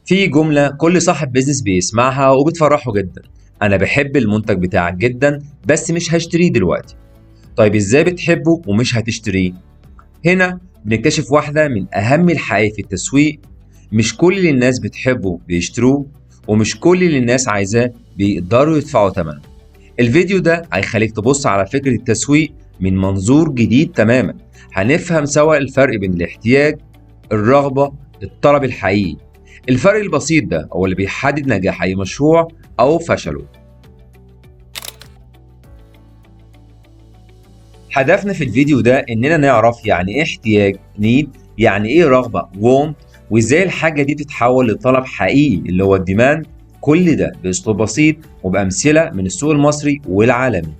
في جملة كل صاحب بيزنس بيسمعها وبتفرحه جدا: أنا بحب المنتج بتاعك جدا بس مش هشتريه دلوقتي. طيب إزاي بتحبه ومش هتشتريه؟ هنا بنكتشف واحدة من أهم الحقائق في التسويق: مش كل اللي الناس بتحبه بيشتروه، ومش كل اللي الناس عايزاه بيقدروا يدفعوا ثمنه. الفيديو ده هيخليك تبص على فكرة التسويق من منظور جديد تماما. هنفهم سوا الفرق بين الاحتياج، الرغبة، الطلب الحقيقي. الفرق البسيط ده هو اللي بيحدد نجاح أي مشروع أو فشله. هدفنا في الفيديو ده إننا نعرف يعني إيه احتياج need، يعني إيه رغبة want، وإزاي الحاجة دي بتتحول لطلب حقيقي اللي هو الديماند. كل ده بأسلوب بسيط وبأمثلة من السوق المصري والعالمي.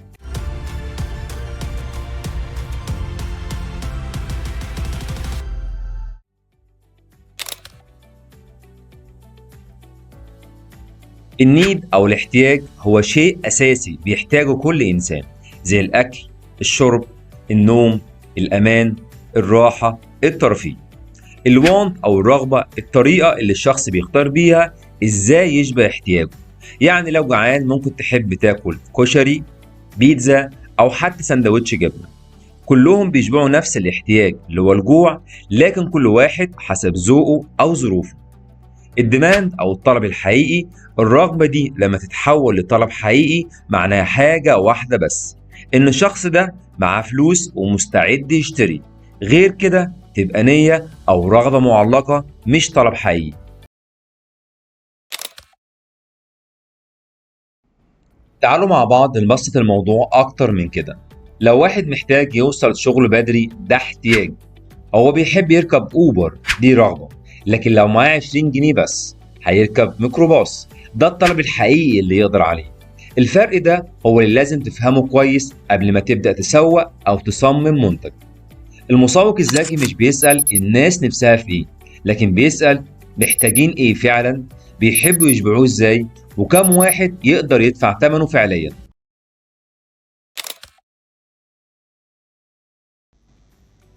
النيد أو الاحتياج هو شيء أساسي بيحتاجه كل إنسان، زي الأكل، الشرب، النوم، الأمان، الراحة، الترفيه. الوانت أو الرغبة الطريقة اللي الشخص بيختار بيها إزاي يشبع احتياجه. يعني لو جعان ممكن تحب تاكل كشري، بيتزا، أو حتى سندوتش جبنة. كلهم بيشبعوا نفس الاحتياج اللي هو الجوع، لكن كل واحد حسب ذوقه أو ظروفه. الديماند أو الطلب الحقيقي، الرغبة دي لما تتحول لطلب حقيقي معناها حاجة واحدة بس: إن الشخص ده معاه فلوس ومستعد يشتري. غير كده تبقى نية أو رغبة معلقة مش طلب حقيقي. تعالوا مع بعض نبسط الموضوع أكتر من كده. لو واحد محتاج يوصل شغله بدري ده احتياج. هو بيحب يركب أوبر، دي رغبة. لكن لو معاه 20 جنيه بس هيركب ميكروباص، ده الطلب الحقيقي اللي يقدر عليه. الفرق ده هو اللي لازم تفهمه كويس قبل ما تبدأ تسوق أو تصمم منتج. المسوق الذكي مش بيسأل الناس نفسها في إيه، لكن بيسأل محتاجين إيه فعلا، بيحبوا يشبعوه إزاي، وكم واحد يقدر يدفع ثمنه فعليا.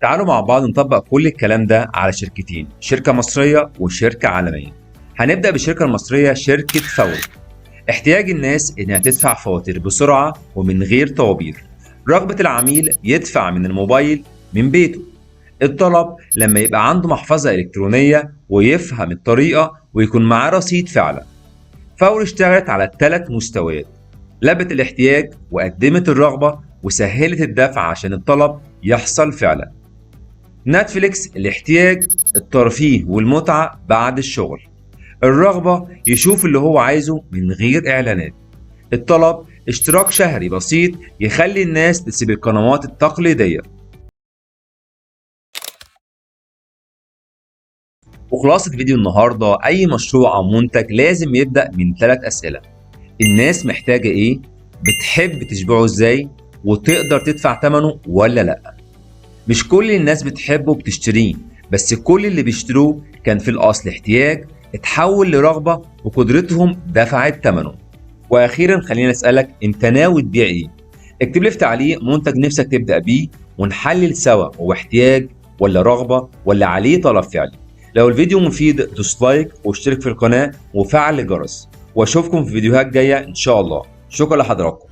تعالوا مع بعض نطبق كل الكلام ده على شركتين، شركة مصرية وشركة عالمية. هنبدأ بالشركة المصرية، شركة فوري. احتياج الناس إنها تدفع فواتير بسرعة ومن غير طوابير. رغبة العميل يدفع من الموبايل من بيته. الطلب لما يبقى عنده محفظة إلكترونية ويفهم الطريقة ويكون معاه رصيد فعلا. فوري اشتغلت على الثلاث مستويات: لبت الاحتياج وقدمت الرغبة وسهلت الدفع عشان الطلب يحصل فعلا. نتفليكس الاحتياج الترفيه والمتعة بعد الشغل. الرغبة يشوف اللي هو عايزه من غير إعلانات. الطلب اشتراك شهري بسيط يخلي الناس تسيب القنوات التقليدية. وخلاصة فيديو النهاردة: أي مشروع أو منتج لازم يبدأ من 3 أسئلة: الناس محتاجة إيه؟ بتحب تشبعه إزاي؟ وتقدر تدفع ثمنه ولا لأ؟ مش كل الناس بتحبه وبتشتريه، بس كل اللي بيشتروه كان في الأصل احتياج اتحول لرغبة وقدرتهم دفعت ثمنه. وأخيرا خليني أسألك: أنت ناوي تبيع إيه؟ اكتب لي في تعليق منتج نفسك تبدأ بيه ونحلل سوا هو احتياج ولا رغبة ولا عليه طلب فعلي. لو الفيديو مفيد دوس لايك واشترك في القناة وفعل الجرس، واشوفكم في فيديوهات جاية إن شاء الله. شكرا لحضراتكم.